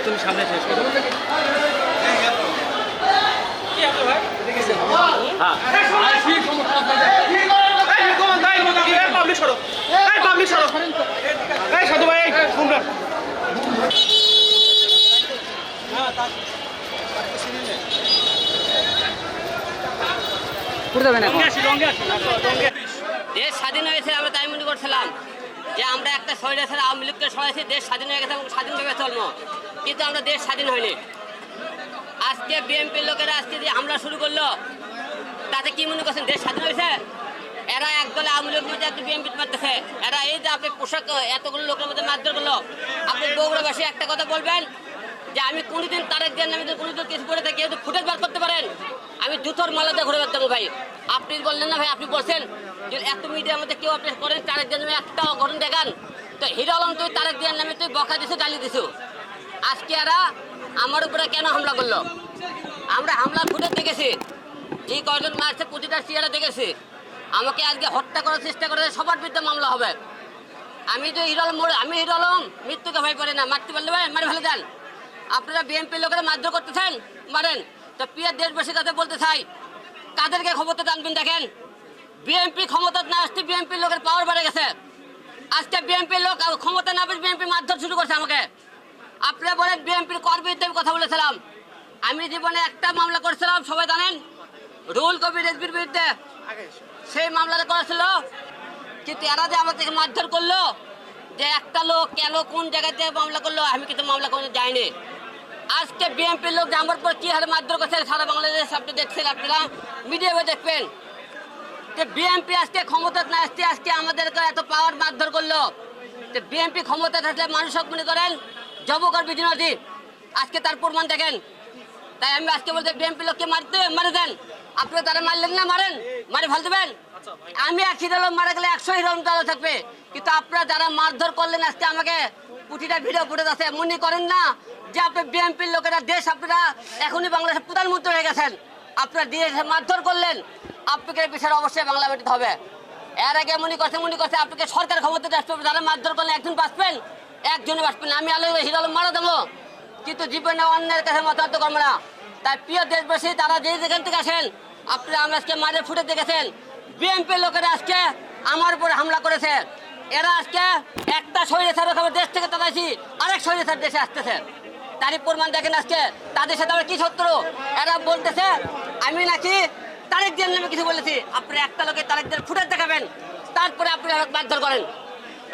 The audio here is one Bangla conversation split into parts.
তুমি সামনে শেষ করো। দেশ স্বাধীন হয়েছে, আমরা তাই মনে করছিলাম যে আমরা একটা স্বৈরাচার আওয়ামী লীগকে সরাইছি, দেশ স্বাধীন হয়ে গেছে এবং স্বাধীনভাবে চলবো, কিন্তু আমরা দেশ স্বাধীন হয়নি। আজকে বিএনপির লোকেরা আজকে যে হামলা শুরু করলো, তাতে কি মনে করছেন দেশ স্বাধীন হয়েছে? এরা একদলে আওয়ামী লীগের মধ্যে একটা বিএনপি মারতেছে। এরা এই যে আপনি পোশাক এতগুলো লোকের মধ্যে মারধর করলো, আপনি বগুড়াবাসী একটা কথা বলবেন যে আমি কোনোদিন তারেক দিয়ে নামে কোনোদিন কিছু করে থাকি, কেউ ফুটেজ বার করতে পারেন, আমি জুতোর মালা দিয়ে ঘুরে বেড়াতাম ভাই। আপনি বললেন না ভাই, আপনি বলছেন যে এত মিডিয়ার মধ্যে কেউ আপনি করেন তারেক দিয়ে নামে একটা ঘটনা দেখান, তো হিরো আলম তুই তারেক দিয়ে নামে তুই বকা দিছো, গালি দিছো। আজকে এরা আমার উপরে কেন হামলা করলো? আমরা হামলা ফুটেজ দেখেছি, যে কয়জন মারছে প্রতিটা চেয়ারে দেখেছি। আমাকে আজকে হত্যা করার চেষ্টা করে সবার বিরুদ্ধে মামলা হবে। আমি তো হিরো আলম, আমি হিরো আলম মৃত্যুকে ভয় পারি না, মারতে পারলে ভাই মারি ফেলে দেন। আপনারা বিএনপির লোকেরা মারধর করতেছেন, মারেন। তো প্রিয় দেশবাসীর কাছে বলতে চাই, কাদেরকে ক্ষমতা টানবেন দেখেন। বিএনপি ক্ষমতা না আসতে বিএনপির লোকের পাওয়ার বেড়ে গেছে। আজকে বিএনপির লোক ক্ষমতা না পেয়ে বিএনপি মারধর শুরু করছে আমাকে। আপনারা বলেন বিএনপির কর বিরুদ্ধে আমি কথা বলেছিলাম। আমি জীবনে একটা মামলা করেছিলাম, সবাই জানেন, রুহুল কবির রিজভীর বিরুদ্ধে। সেই মামলাটা করেছিল, কিন্তু এরা যে আমাদের মারধর করলো, যে একটা লোক কেন কোন জায়গাতে মামলা করলো, আমি কিন্তু মামলা করে যাইনি। আজকে বিএনপির লোক যে আমার পর কি হারে মারধর করছে সারা বাংলাদেশ আপনি দেখছেন, আপনারা মিডিয়াতে দেখবেন যে বিএনপি আজকে ক্ষমতা না আসতে আজকে আমাদেরকে এত পাওয়ার মারধর করলো। যে বিএনপি ক্ষমতা থাকলে মানুষ মনে করেন জবকর বিজনদী, আজকে তার প্রমাণ দেখেন। তাই আমি আজকে বলতে বিএনপি লোককে মারে দেন, আপনারা তারা মারলেন না, মারেন, মারে ফেল দেবেন। আমি 1 হিরো আলম মারা গেলে 100 হিরো আলম তারা থাকবে, কিন্তু আপনারা যারা মারধর করলেন আজকে আমাকে প্রতিটা ভিডিও ফুটেজ আছে, মনে করেন না যে আপনি বিএনপির লোকেরা দেশ আপনারা এখনই বাংলাদেশের প্রধানমন্ত্রী হয়ে গেছেন, আপনারা দেশে মারধর করলেন, আপনাকে বিচার অবশ্যই বাংলা মাটিতে হবে। এর আগে মনে করছে আপনাকে সরকার ক্ষমতাতে আসবে, যারা মারধর করলেন একজন বাঁচবেন, একজনে বাঁচবেন। আমি হিরো আলম মারা দেবো, কিন্তু জীবনে অন্যের কাছে মতামত করবো না। তাই প্রিয় দেশবাসী, তারা যেখান থেকে আসেন, আপনারা আমরা আজকে মারের ফুটে দেখেছেন বিএনপির লোকেরা আজকে আমার উপরে হামলা করেছে। এরা আজকে একটা স্বৈরাচার দেশ থেকে তাড়াইছি, আরেক স্বৈরাচার দেশে আসতেছে, তারই প্রমাণ দেখেন। আজকে তাদের সাথে আমরা কি শত্রু, এরা বলতেছে আমি নাকি তারেক দিয়ে নামে কিছু বলেছি। আপনি একটা লোকের তারেক দিয়ে ফুটেজ দেখাবেন, তারপরে আপনি মারধর করেন।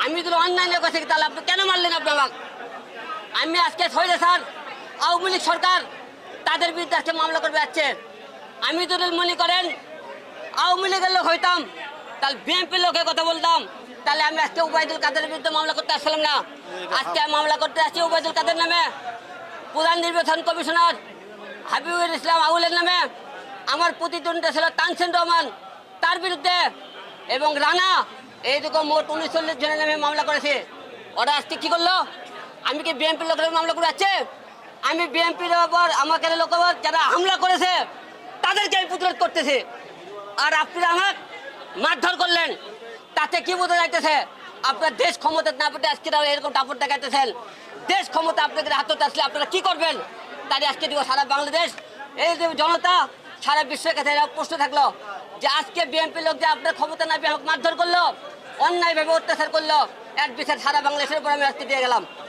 আমি যদি অন্যান্য করছি, তাহলে আপনি কেন মারলেন? আপনি আমাকে, আমি আজকে স্বৈরাচার আওয়ামী লীগ সরকার তাদের বিরুদ্ধে আজকে মামলা করবে যাচ্ছে। আমি যদি মনে করেন আওয়ামী লীগের লোক হইতাম, তাহলে বিএনপির লোকের কথা বলতাম, তাহলে আমি আজকে ওবায়দুল কাদেরের বিরুদ্ধে মামলা করতে আসলাম না। আজকে মামলা করতে আসছি ওবায়দুল কাদের নামে, প্রধান নির্বাচন কমিশনার হাবিবুল ইসলাম আউলের নামে, আমার প্রতিদ্বন্দ্বী ছিল তানসেন রহমান, তার বিরুদ্ধে, এবং রানা, এইরকম মোট 39 জনের নামে মামলা করেছে। ওরা আজকে কী করলো? আমি কি বিএনপির লোকের মামলা করে যাচ্ছে? আমি বিএনপির ওপর আমাকে লোক যারা হামলা করেছে তাদেরকে আমি প্রতিরোধ করতেছি, আর আপনারা আমার মারধর করলেন, তাতে কি বোঝা যাইতেছে? আপনার দেশ ক্ষমতা না পেতে আজকে এরকম দাপট দেখাইতেছেন। দেশ ক্ষমতা আপনাদের হাতে আসলে আপনারা কি করবেন? তাই আজকে দিব সারা বাংলাদেশ, এই যে জনতা, সারা বিশ্বের কাছে এরা প্রশ্ন থাকলো যে আজকে বিএনপির লোক যে আপনার ক্ষমতা না পেয়ে মারধর করলো, অন্যায়ভাবে অত্যাচার করলো, এক বিচার সারা বাংলাদেশের উপর আমি আজকে দিয়ে গেলাম।